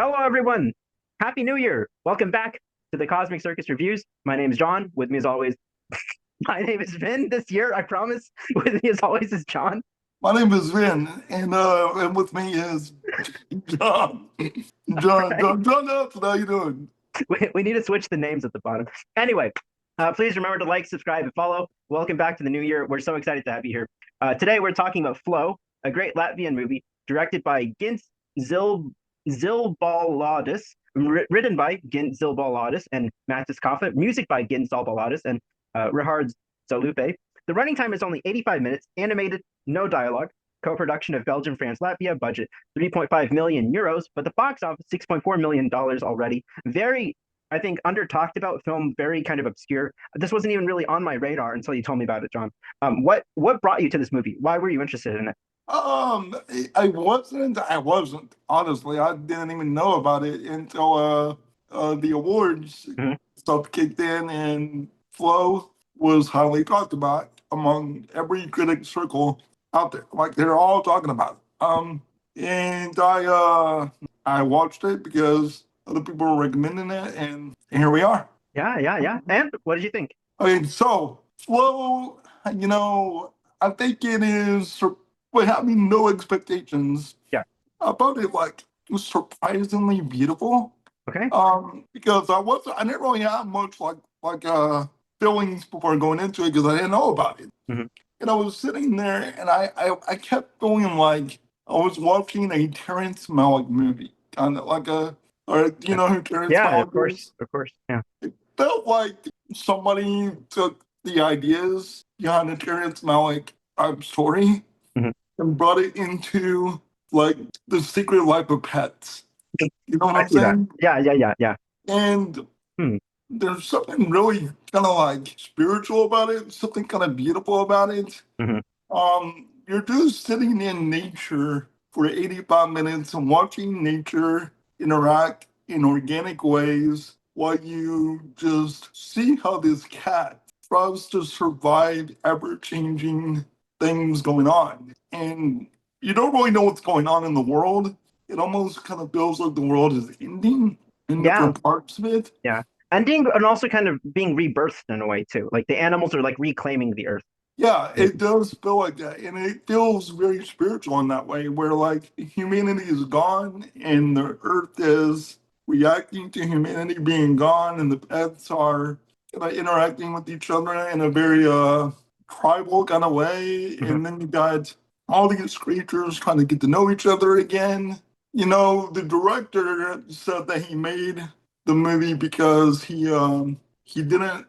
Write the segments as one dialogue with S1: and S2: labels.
S1: Hello, everyone. Happy New Year. Welcome back to the Cosmic Circus Reviews. My name is John. With me, as always, my name is Vin this year, I promise. With me, as always, is John.
S2: My name is Vin, and with me is John.
S1: Right?
S2: John Nelson, how you doing?
S1: We need to switch the names at the bottom. Anyway, please remember to like, subscribe, and follow. Welcome back to the new year. We're so excited to have you here. Today, we're talking about Flow, a great Latvian movie directed by Gints Zilbalodis, written by Gints Zilbalodis and Matīss, music by Gints Zilbalodis and Richard Zalupe. The running time is only 85 minutes, animated, no dialogue, co-production of Belgium, France, Latvia, budget 3.5 million euros, but the box office $6.4 million already. Very, I think, under talked about film, very kind of obscure. This wasn't even really on my radar until you told me about it, John. What brought you to this movie? Why were you interested in it?
S2: I wasn't, honestly. I didn't even know about it until the awards
S1: Mhm.
S2: stuff kicked in, and Flow was highly talked about among every critic circle out there. Like, they're all talking about it. And I watched it because other people were recommending it, and here we are.
S1: Yeah. And what did you think?
S2: Okay, so Flow, I think it is, but having no expectations
S1: Yeah.
S2: about it, like, surprisingly beautiful.
S1: Okay.
S2: Because I didn't really have much feelings before going into it because I didn't know about it.
S1: Mhm.
S2: And I was sitting there, and I kept feeling like I was watching a Terrence Malick movie, kind of like or you know who Terrence
S1: Yeah, of
S2: Malick
S1: course,
S2: is?
S1: of course. Yeah.
S2: It felt like somebody took the ideas behind the Terrence Malick story
S1: Mhm.
S2: and brought it into, like, The Secret Life of Pets. You know what
S1: I
S2: I'm
S1: see that.
S2: saying?
S1: Yeah.
S2: And
S1: Hmm.
S2: there's something really kind of like spiritual about it, something kind of beautiful about it.
S1: Mhm.
S2: You're just sitting in nature for 85 minutes and watching nature interact in organic ways while you just see how this cat tries to survive ever-changing things going on. And you don't really know what's going on in the world. It almost kind of feels like the world is ending in
S1: Yeah,
S2: different parts of it.
S1: yeah. And also kind of being rebirthed in a way too. Like the animals are like reclaiming the earth.
S2: Yeah, it does feel like that. And it feels very spiritual in that way, where, like, humanity is gone and the earth is reacting to humanity being gone, and the pets are kind of interacting with each other in a very tribal kind of way.
S1: Mhm.
S2: And then you got all these creatures trying to get to know each other again. You know, the director said that he made the movie because he didn't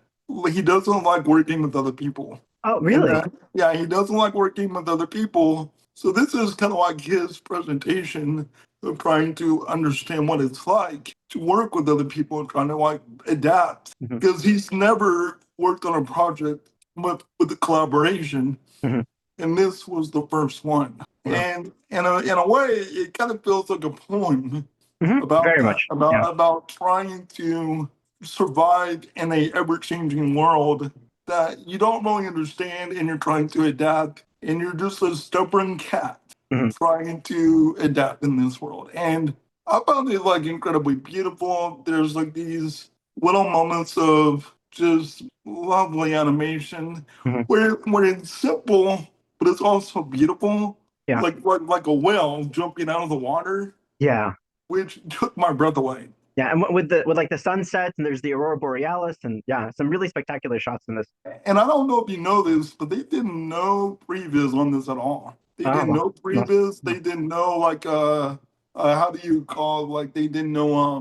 S2: he doesn't like working with other people.
S1: Oh,
S2: And
S1: really?
S2: yeah, he doesn't like working with other people. So this is kind of like his presentation of trying to understand what it's like to work with other people and trying to, like, adapt.
S1: Mhm.
S2: Because he's never worked on a project with a collaboration,
S1: Mhm.
S2: and this was the first one.
S1: Wow.
S2: And in a way, it kind of feels like a poem about
S1: Very
S2: that,
S1: much. Yeah.
S2: about trying to survive in a ever-changing world that you don't really understand, and you're trying to adapt, and you're just a stubborn cat
S1: Mhm.
S2: trying to adapt in this world. And I found it, like, incredibly beautiful. There's, like, these little moments of just lovely animation
S1: Mhm.
S2: where it's simple, but it's also beautiful,
S1: Yeah.
S2: like a whale jumping out of the water,
S1: Yeah.
S2: which took my breath away.
S1: Yeah. And with like the sunsets and there's the aurora borealis and yeah, some really spectacular shots in this.
S2: And I don't know if you know this, but they did no previs on this at all. They
S1: Oh,
S2: did
S1: well.
S2: no
S1: Well,
S2: previs. They didn't know, like, how do you call, like, they didn't know,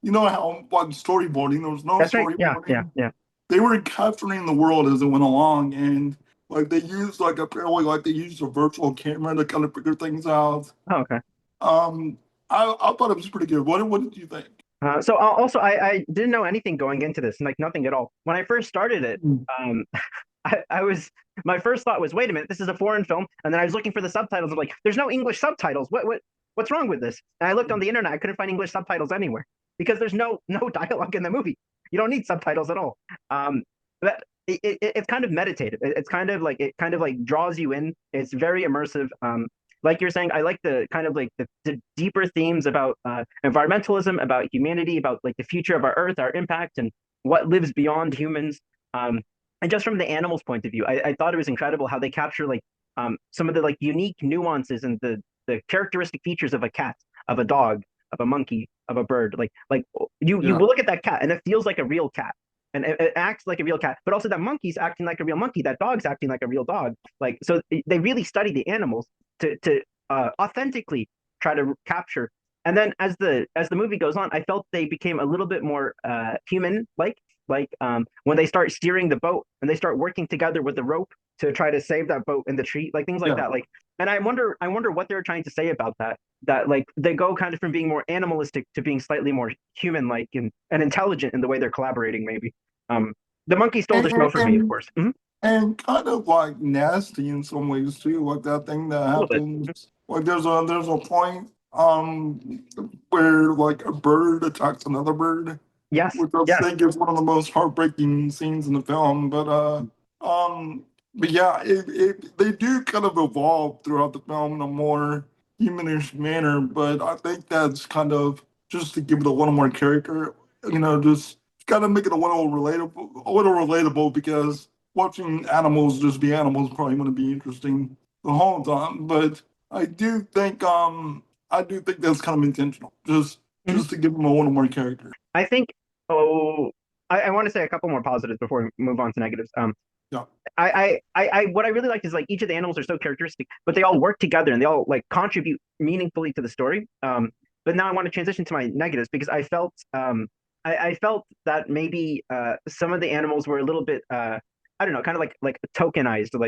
S2: you know how, like, storyboarding. There was no
S1: that's right.
S2: storyboarding.
S1: Yeah.
S2: They were capturing the world as it went along, and, like, they used, like, apparently, like, they used a virtual camera to kind of figure things out.
S1: Oh, okay.
S2: Um, I thought it was pretty good. What did you think?
S1: So also, I didn't know anything going into this, like nothing at all. When I first started it, um, I was my first thought was, wait a minute, this is a foreign film, and then I was looking for the subtitles. I'm like, there's no English subtitles. What's wrong with this? And I looked on the internet, I couldn't find English subtitles anywhere because there's no dialogue in the movie. You don't need subtitles at all. But it's kind of meditative. It's kind of like it kind of like draws you in. It's very immersive. like you're saying, I like the kind of like the deeper themes about environmentalism, about humanity, about like the future of our Earth, our impact, and what lives beyond humans. Um, and just from the animals' point of view, I thought it was incredible how they capture like some of the like unique nuances and the characteristic features of a cat, of a dog, of a monkey, of a bird. Like you
S2: Yeah.
S1: will look at that cat and it feels like a real cat. And it acts like a real cat, but also that monkey's acting like a real monkey. That dog's acting like a real dog. Like so, they really study the animals to authentically try to capture. And then as the movie goes on, I felt they became a little bit more human like when they start steering the boat and they start working together with the rope to try to save that boat in the tree, like things like
S2: Yeah.
S1: that. Like, and I wonder what they're trying to say about that. That like they go kind of from being more animalistic to being slightly more human-like and intelligent in the way they're collaborating. Maybe um, the monkey stole the show
S2: And,
S1: from me, of
S2: and
S1: course. Mhm.
S2: and kind of like nasty in some ways too, like that thing that
S1: A little bit.
S2: happens. Like there's a point where like a bird attacks another bird,
S1: Yes,
S2: which I
S1: yes.
S2: think is one of the most heartbreaking scenes in the film. Um but yeah, they do kind of evolve throughout the film in a more humanish manner, but I think that's kind of just to give it a little more character, just kind of make it a little relatable because watching animals just be animals probably wouldn't be interesting the whole time. But I do think that's kind of intentional, just
S1: Mhm.
S2: just to give them a little more character.
S1: I think. Oh, I want to say a couple more positives before we move on to negatives.
S2: Yeah.
S1: What I really liked is like each of the animals are so characteristic, but they all work together and they all like contribute meaningfully to the story. But now I want to transition to my negatives because I felt that maybe some of the animals were a little bit I don't know, kind of like tokenized.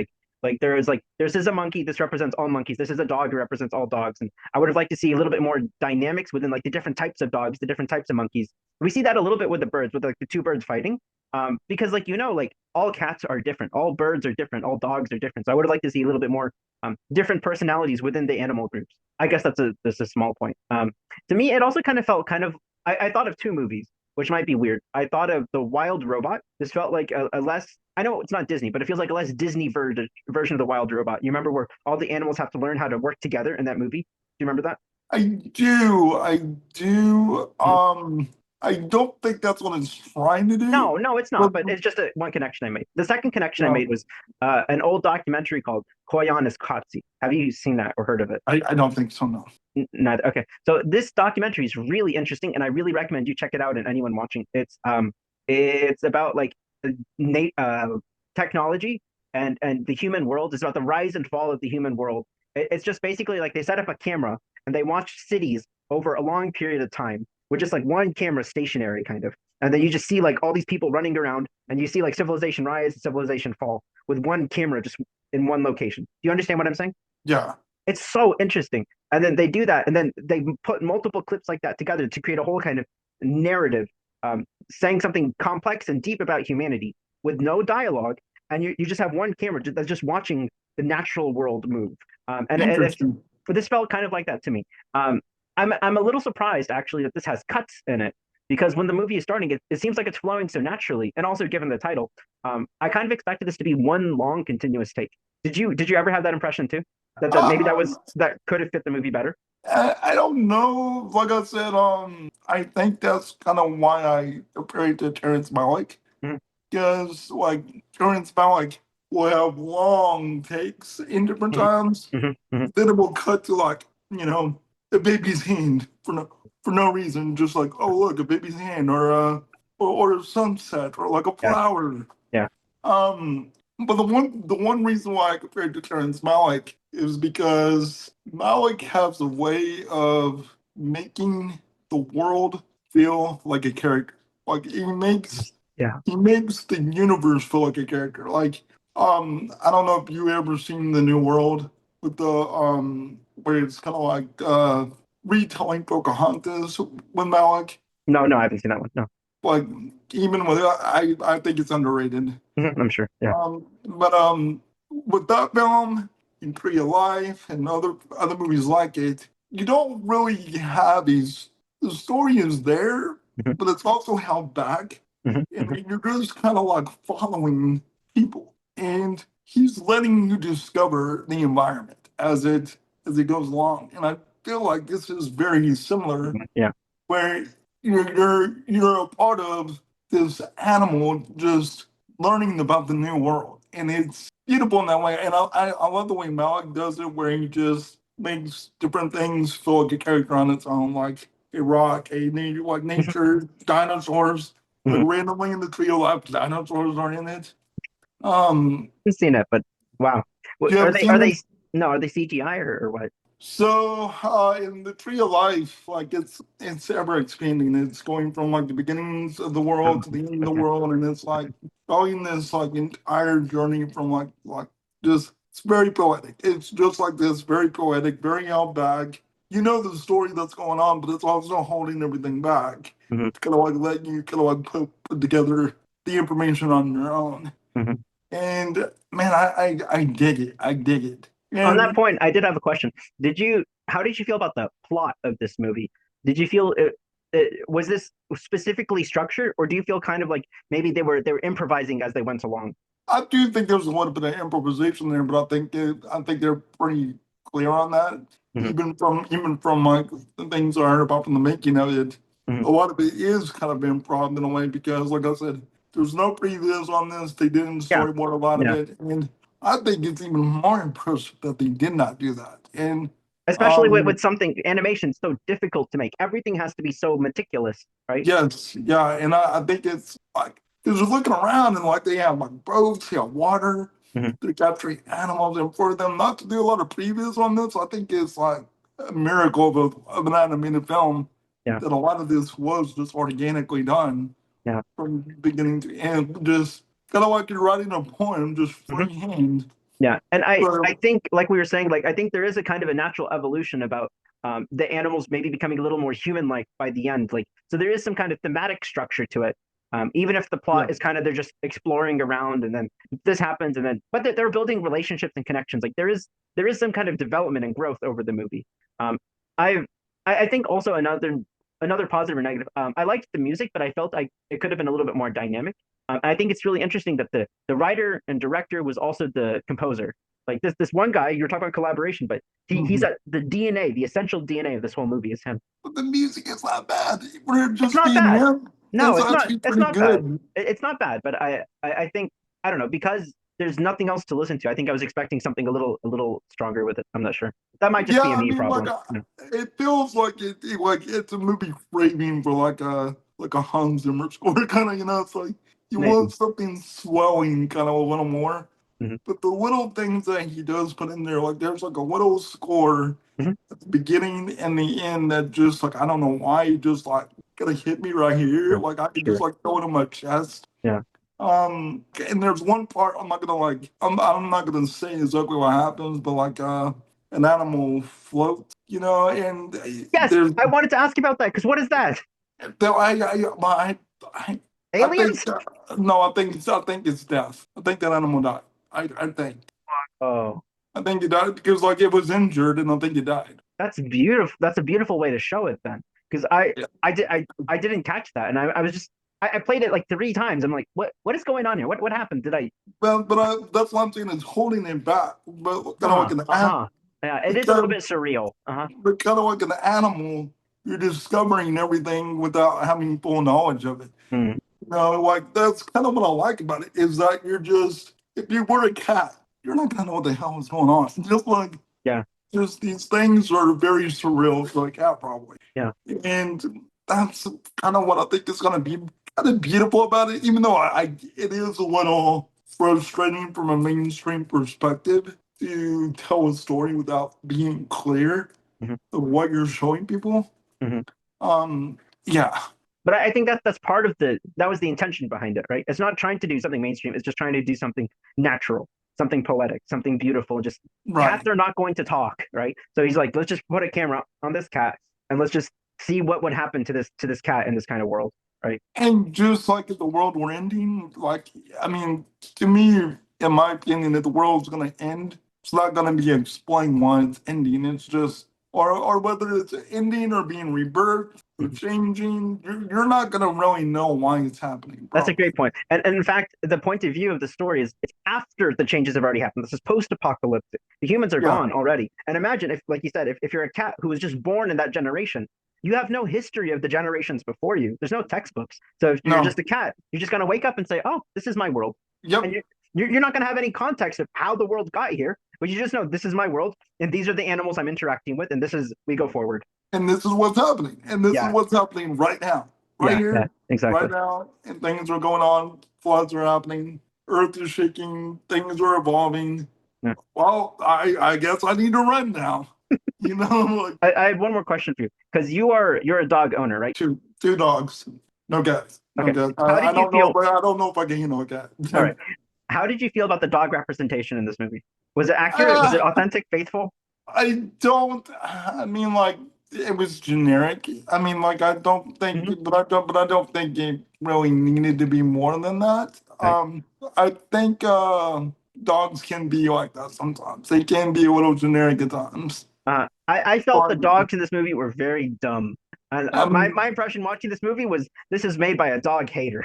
S1: Like there's a monkey, this represents all monkeys. This is a dog who represents all dogs, and I would have liked to see a little bit more dynamics within like the different types of dogs, the different types of monkeys. We see that a little bit with the birds, with like the two birds fighting. Because like like all cats are different, all birds are different, all dogs are different. So I would have liked to see a little bit more different personalities within the animal groups. I guess that's a small point. To me, it also kind of felt kind of I thought of two movies, which might be weird. I thought of The Wild Robot. This felt like a less I know it's not Disney, but it feels like a less Disney version of The Wild Robot. You remember where all the animals have to learn how to work together in that movie? Do you remember that?
S2: I do.
S1: Mhm.
S2: I don't think that's what it's trying to do.
S1: No, it's
S2: But
S1: not. But it's just one connection I made. The second connection I
S2: yeah,
S1: made was an old documentary called Koyanis Katsi. Have you seen that or heard of it?
S2: I don't think so. No.
S1: Neither. Okay. So this documentary is really interesting, and I really recommend you check it out. And anyone watching, it's about like Nate technology and the human world. It's about the rise and fall of the human world. It's just basically like they set up a camera and they watch cities over a long period of time with just like one camera stationary kind of. And then you just see like all these people running around and you see like civilization rise, civilization fall with one camera just in one location. Do you understand what I'm saying?
S2: Yeah.
S1: It's so interesting. And then they do that, and then they put multiple clips like that together to create a whole kind of narrative, saying something complex and deep about humanity with no dialogue, and you just have one camera that's just watching the natural world move. And
S2: Interesting.
S1: this felt kind of like that to me. I'm a little surprised actually that this has cuts in it because when the movie is starting, it seems like it's flowing so naturally, and also given the title, I kind of expected this to be one long continuous take. Did you ever have that impression too? That maybe
S2: Um,
S1: that could have fit the movie better.
S2: I don't know. Like I said, I think that's kind of why I compared it to Terrence Malick,
S1: Mhm,
S2: because like Terrence Malick will have long takes in different
S1: mhm,
S2: times.
S1: mhm.
S2: Then it will cut to like a baby's hand for no reason, just like, oh look, a baby's hand, or a sunset, or like a
S1: Yeah,
S2: flower.
S1: yeah.
S2: Um, but the one reason why I compared to Terrence Malick is because Malick has a way of making the world feel like a character. Like
S1: Yeah.
S2: he makes the universe feel like a character. Like, I don't know if you ever seen the New World with the where it's kind of like retelling Pocahontas with Malick.
S1: No, I haven't seen that one. No.
S2: Like even with I think it's underrated.
S1: I'm sure. Yeah.
S2: But with that film and Tree of Life and other movies like it, you don't really have these. The story is there,
S1: Mhm,
S2: but it's also held back,
S1: mhm,
S2: and
S1: mhm.
S2: you're just kind of like following people, and he's letting you discover the environment as he goes along. And I feel like this is very similar,
S1: Yeah.
S2: where you're a part of this animal just learning about the new world, and it's beautiful in that way. And I love the way Malik does it, where he just makes different things feel like a character on its own, like a rock, like nature, dinosaurs, like
S1: Mhm.
S2: randomly in the tree of life, dinosaurs are in it. Um,
S1: I've seen it, but wow.
S2: you
S1: Are
S2: have
S1: they
S2: seen it.
S1: no, are they CGI or what?
S2: So in the tree of life, like it's ever expanding. It's going from like the beginnings of the
S1: Oh,
S2: world to the end of the
S1: okay.
S2: world, and it's like going this like entire journey from like just it's very poetic. It's just like this, very poetic, very held back. You know the story that's going on, but it's also holding everything back.
S1: Hmm.
S2: It's kind of like letting you kind of like put together the information on your own.
S1: Hmm.
S2: And man, I dig it. I dig it.
S1: On that
S2: And
S1: point, I did have a question. How did you feel about the plot of this movie? Did you feel was this specifically structured, or do you feel kind of like maybe they were improvising as they went along?
S2: I do think there's a little bit of improvisation there, but I think they're pretty clear on that.
S1: Hmm.
S2: Even from like the things I heard about from the making of it,
S1: Hmm.
S2: a lot of it is kind of improv in a way because, like I said, there's no previous on this. They didn't
S1: Yeah,
S2: storyboard a lot of
S1: yeah.
S2: it, and I think it's even more impressive that they did not do that. And
S1: Especially with,
S2: um,
S1: with something animation so difficult to make. Everything has to be so meticulous, right?
S2: yes, yeah, and I think it's like because you're looking around and like they have like boats, they have water,
S1: Hmm.
S2: they're capturing animals, and for them not to do a lot of previews on this, I think it's like a miracle of an animated film
S1: Yeah,
S2: that a lot of this was just organically done
S1: yeah.
S2: from beginning to end, just kind of like you're writing a poem, just
S1: Hmm.
S2: freehand.
S1: Yeah, and I
S2: So
S1: think like we were saying, like I think there is a kind of a natural evolution about the animals maybe becoming a little more human-like by the end. Like so, there is some kind of thematic structure to it. Even if the
S2: yeah,
S1: plot is kind of they're just exploring around, and then this happens, and then but they're building relationships and connections. Like there is some kind of development and growth over the movie. Um, I I think also another positive or negative. I liked the music, but I felt like it could have been a little bit more dynamic. I think it's really interesting that the writer and director was also the composer. Like this one guy, you're talking about collaboration, but he's
S2: mhm.
S1: at the DNA, the essential DNA of this whole movie is him.
S2: But the music is not bad. For
S1: It's
S2: just
S1: not
S2: being
S1: bad.
S2: him,
S1: No,
S2: it's
S1: it's not.
S2: actually
S1: It's
S2: pretty
S1: not bad.
S2: good.
S1: It's not bad, but I think I don't know because there's nothing else to listen to. I think I was expecting something a little stronger with it. I'm not sure. That might just
S2: Yeah,
S1: be a
S2: I
S1: me
S2: mean,
S1: problem. Yeah.
S2: it feels like like it's a movie craving for like a Hans Zimmer score, kind of. You know, it's like you
S1: Maybe.
S2: want something swelling, kind of a little more.
S1: Hmm.
S2: But the little things that he does put in there, like there's like a little score
S1: Hmm.
S2: at the beginning and the end that just like I don't know why he just like gonna hit me right here.
S1: Sure.
S2: Like I could just
S1: Sure.
S2: like throw it in my chest.
S1: Yeah.
S2: And there's one part I'm not gonna like. I'm not gonna say exactly what happens, but like an animal floats, you know, and
S1: Yes,
S2: there's
S1: I wanted to ask you about that because what is that?
S2: there I think
S1: Aliens?
S2: no, I think it's death. I think that animal died. I think
S1: Oh,
S2: I think it died because like it was injured, and I think it died.
S1: that's beautiful. That's a beautiful way to show it then. Because I
S2: Yeah.
S1: I did I didn't catch that, and I was just I played it like 3 times. I'm like, what is going on here? What happened? Did I?
S2: But that's what I'm saying is holding it back, but kind of like
S1: Huh.
S2: an
S1: Uh-huh. Yeah, it is a little
S2: because
S1: bit surreal. Uh-huh.
S2: but kind of like an animal, you're discovering everything without having full knowledge of it.
S1: Hmm.
S2: No, like that's kind of what I like about it is that you're just if you were a cat, you're not gonna know what the hell is going on. Just like
S1: Yeah.
S2: just these things are very surreal for a cat probably.
S1: Yeah.
S2: And that's kind of what I think is gonna be kind of beautiful about it, even though it is a little frustrating from a mainstream perspective to tell a story without being clear
S1: Hmm.
S2: of what you're showing people.
S1: Hmm.
S2: Um yeah.
S1: But I think that's part of that was the intention behind it, right? It's not trying to do something mainstream. It's just trying to do something natural, something poetic, something beautiful. Just cats
S2: Right.
S1: are not going to talk, right? So he's like, let's just put a camera on this cat and let's just see what would happen to this cat in this kind of world, right?
S2: And just like if the world were ending, like I mean, to me, in my opinion, if the world's gonna end, it's not gonna be explained why it's ending. It's just or whether it's ending or being rebirthed or
S1: Mhm.
S2: changing, you're not going to really know why it's happening,
S1: That's a
S2: probably.
S1: great point. And in fact, the point of view of the story is it's after the changes have already happened. This is post-apocalyptic. The humans are
S2: Yeah,
S1: gone already. And imagine if, like you said, if you're a cat who was just born in that generation, you have no history of the generations before you. There's no textbooks. So if you're just
S2: no,
S1: a cat, you're just gonna wake up and say, "Oh, this is my world,"
S2: yep.
S1: and you're not gonna have any context of how the world got here. But you just know this is my world, and these are the animals I'm interacting with, and this is we go forward.
S2: And this is what's happening. And this is
S1: Yeah,
S2: what's happening right now, right
S1: yeah,
S2: here, right
S1: exactly.
S2: now. And things are going on. Floods are happening. Earth is shaking. Things are evolving.
S1: Yeah.
S2: Well, I guess I need to run now. You know, like
S1: I have one more question for you because you're a dog owner, right?
S2: two dogs, no cats, no
S1: Okay.
S2: cats.
S1: How
S2: I
S1: did you
S2: don't know,
S1: feel?
S2: but I don't know if I can handle a cat.
S1: All right. How did you feel about the dog representation in this movie? Was it accurate? Was it
S2: uh,
S1: authentic, faithful?
S2: I don't. I mean, like it was generic. I mean, like I don't think,
S1: Hmm.
S2: but I don't think it really needed to be more than that.
S1: Right.
S2: I think dogs can be like that sometimes. They can be a little generic at times.
S1: I felt the
S2: But
S1: dogs in this movie were very dumb. And
S2: um,
S1: my impression watching this movie was this is made by a dog hater.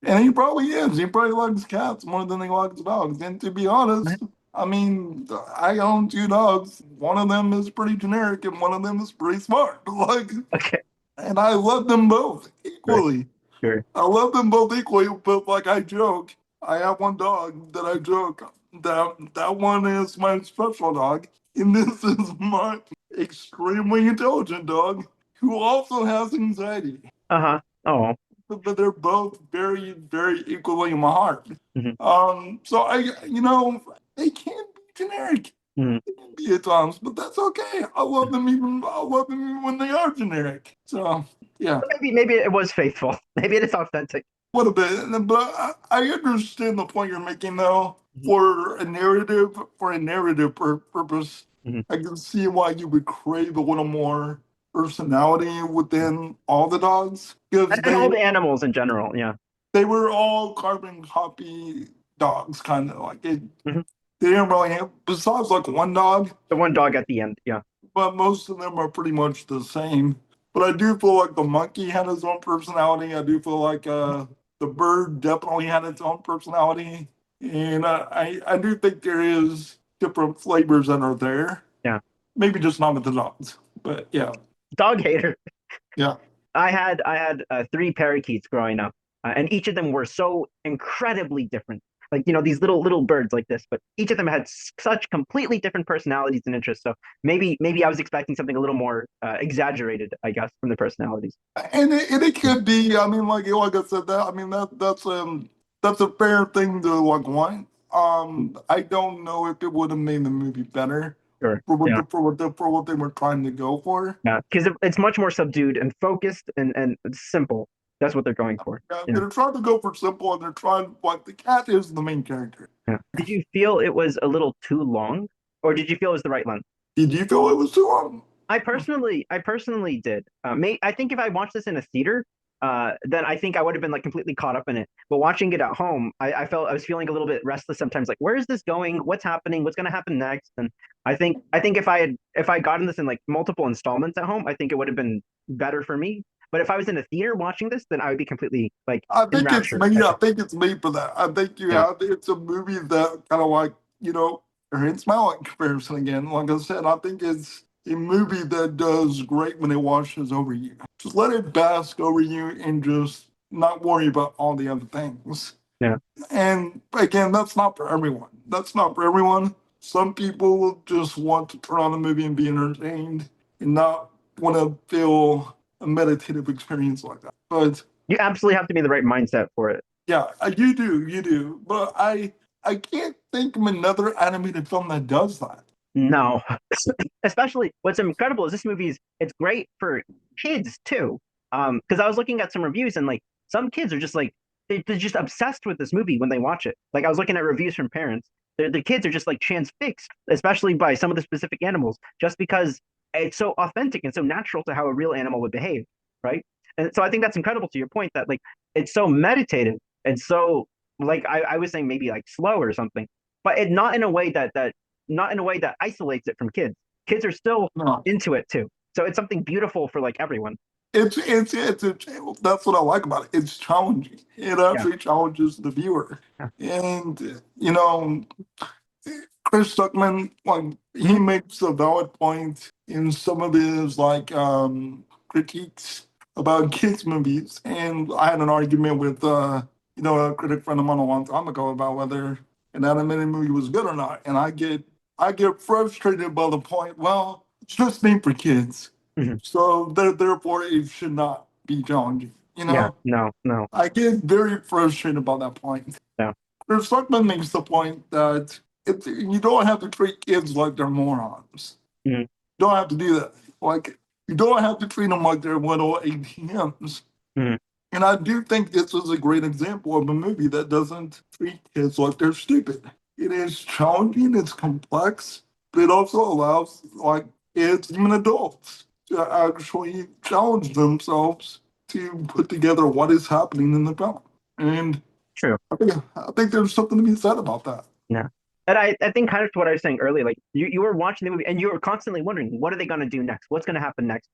S2: and he probably is. He probably likes cats more than he likes dogs. And to be honest, I mean, I own two dogs. One of them is pretty generic, and one of them is pretty smart. Like,
S1: Okay.
S2: and I love them both
S1: Sure.
S2: equally.
S1: Sure.
S2: I love them both equally, but like I joke, I have one dog that I joke that one is my special dog, and this is my extremely intelligent dog who also has anxiety.
S1: Uh-huh. Oh.
S2: But they're both very, very equally in my heart.
S1: Hmm.
S2: So they can be generic.
S1: Hmm.
S2: They can be at times, but that's okay. I love them even when they are generic. So yeah.
S1: Maybe it was faithful. Maybe it is authentic.
S2: What a bit, but I understand the point you're making, though.
S1: Hmm.
S2: For a narrative purpose,
S1: Hmm.
S2: I can see why you would crave a little more personality within all the dogs because
S1: And all the animals in general. Yeah.
S2: they were all carbon copy dogs, kind of like it.
S1: Hmm.
S2: They didn't really have, besides like one dog,
S1: The one dog at the end. Yeah.
S2: but most of them are pretty much the same. But I do feel like the monkey had his own personality. I do feel like the bird definitely had its own personality, and I do think there is different flavors that are there.
S1: Yeah.
S2: Maybe just not with the dogs, but yeah,
S1: Dog hater.
S2: yeah.
S1: I had three parakeets growing up, and each of them were so incredibly different. Like these little birds like this, but each of them had such completely different personalities and interests. So maybe I was expecting something a little more exaggerated, I guess, from the personalities.
S2: And it could be. I mean, like I said, that I mean that's a fair thing to like want. I don't know if it would have made the movie better
S1: Sure. Yeah.
S2: for what they were trying to go for.
S1: Yeah. Because it's much more subdued and focused and simple. That's what they're going for. Yeah.
S2: They're trying to go for simple, and they're trying. Like the cat is the main character.
S1: Yeah. Did you feel it was a little too long, or did you feel it was the right length?
S2: Did you feel it was too long?
S1: I personally did. I think if I watched this in a theater, then I think I would have been like completely caught up in it. But watching it at home, I was feeling a little bit restless sometimes. Like, where is this going? What's happening? What's going to happen next? And I think if I gotten this in like multiple installments at home, I think it would have been better for me. But if I was in a theater watching this, then I would be completely like
S2: I think it's
S1: enraptured,
S2: made.
S1: I
S2: I
S1: think.
S2: think it's made for that. I think you
S1: Yeah.
S2: have. It's a movie that kind of like hence my like comparison again. Like I said, I think it's a movie that does great when it washes over you. Just let it bask over you and just not worry about all the other things.
S1: Yeah.
S2: And again, that's not for everyone. That's not for everyone. Some people just want to turn on the movie and be entertained and not want to feel a meditative experience like that. But
S1: You absolutely have to be in the right mindset for it.
S2: yeah, you do. But I can't think of another animated film that does that.
S1: No. Especially what's incredible is this movie is it's great for kids too. Because I was looking at some reviews and like some kids are just like they're just obsessed with this movie when they watch it. Like I was looking at reviews from parents. The kids are just like transfixed, especially by some of the specific animals, just because it's so authentic and so natural to how a real animal would behave, right? And so I think that's incredible to your point that like it's so meditative and so like I was saying maybe like slow or something, but it not in a way that isolates it from kids. kids are still
S2: No.
S1: into it too. So it's something beautiful for like everyone.
S2: That's what I like about it. It's challenging. It
S1: Yeah.
S2: actually challenges the viewer.
S1: Yeah.
S2: And Chris Stuckman, like he
S1: Mhm.
S2: makes a valid point in some of his critiques about kids movies. And I had an argument with a critic friend of mine a long time ago about whether an animated movie was good or not. And I get frustrated by the point, well, it's just made for kids.
S1: Mhm.
S2: So therefore it should not be challenging.
S1: Yeah. No, no,
S2: I get very frustrated about that point.
S1: no.
S2: Chris Stuckman makes the point that you don't have to treat kids like they're morons.
S1: Mhm.
S2: You don't have to do that. Like, you don't have to treat them like they're little ATMs.
S1: Mhm.
S2: And I do think this is a great example of a movie that doesn't treat kids like they're stupid. It is challenging, it's complex, but it also allows like kids, even adults, to actually challenge themselves to put together what is happening in the film. And
S1: True.
S2: I think there's something to be said about that.
S1: Yeah. And I think kind of to what I was saying earlier, like you were watching the movie and you were constantly wondering, what are they going to do next? What's going to happen next?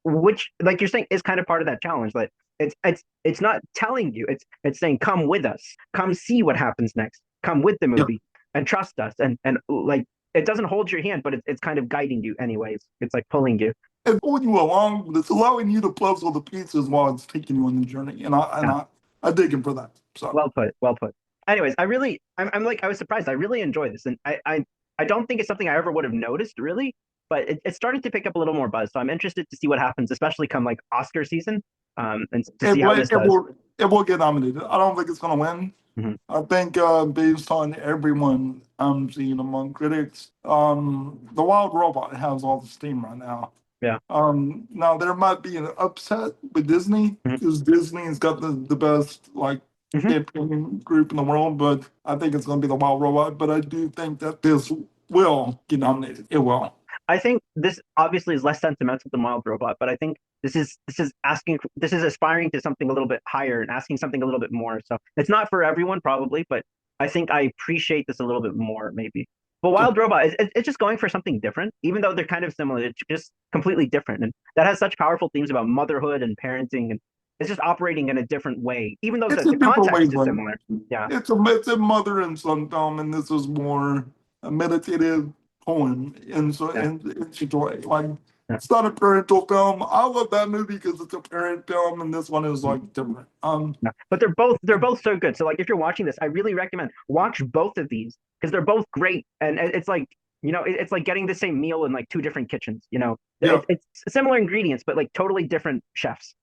S1: Which, like you're saying, is kind of part of that challenge. Like it's not telling you, it's saying, come with us, come see what happens next, come with the
S2: Yeah.
S1: movie and trust us. And like it doesn't hold your hand, but it's kind of guiding you anyways. It's like pulling you.
S2: It's pulling you along, but it's allowing you to puzzle the pieces while it's taking you on the journey. And I and
S1: Yeah.
S2: I, I dig him for that. So
S1: Well put. Well put. Anyways, I'm like, I was surprised. I really enjoy this. And I don't think it's something I ever would have noticed really, but it's starting to pick up a little more buzz. So I'm interested to see what happens, especially come like Oscar season, and to
S2: it
S1: see how
S2: will
S1: this
S2: it
S1: does.
S2: will it will get nominated. I don't think it's gonna win.
S1: Mhm.
S2: I think based on everyone I'm seeing among critics, the Wild Robot has all the steam right now.
S1: Yeah.
S2: Now there might be an upset with Disney
S1: Mhm.
S2: because Disney's got the best
S1: Mhm.
S2: campaign group in the world, but I think it's going to be the Wild Robot. But I do think that this will get nominated. It will.
S1: I think this obviously is less sentimental than Wild Robot, but I think this is aspiring to something a little bit higher and asking something a little bit more. So it's not for everyone probably, but I think I appreciate this a little bit more maybe. But
S2: Yeah.
S1: Wild Robot it's just going for something different, even though they're kind of similar. It's just completely different, and that has such powerful themes about motherhood and parenting, and it's just operating in a different way, even though
S2: It's
S1: the
S2: a different
S1: context is
S2: wavelength.
S1: similar. Yeah,
S2: It's a mother and son film, and this is more a meditative poem
S1: yeah,
S2: in such a way. Like
S1: yeah.
S2: it's not a parental film. I love that movie because it's a parent film, and this one is like different.
S1: No. But they're both so good. So like if you're watching this, I really recommend watch both of these because they're both great. And it's like, it's like getting the same meal in like two different kitchens.
S2: Yeah,
S1: It's similar ingredients, but like totally different chefs.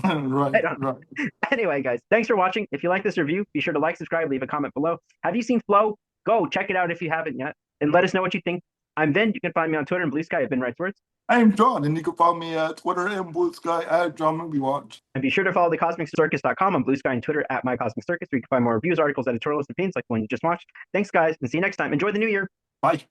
S2: right,
S1: I don't
S2: right.
S1: Anyway, guys, thanks for watching. If you like this review, be sure to like, subscribe, leave a comment below. Have you seen Flow? Go check it out if you haven't yet, and let us know what you think. I'm Vin. You can find me on Twitter and Blue Sky. I've been Writes Words.
S2: I'm John, and you can follow me at Twitter and Blue Sky at John Movie Watch.
S1: And be sure to follow thecosmiccircus.com on Blue Sky and Twitter at MyCosmicCircus, where you can find more reviews, articles, editorial lists, opinions like the one you just watched. Thanks, guys, and see you next time. Enjoy the new year.
S2: Bye.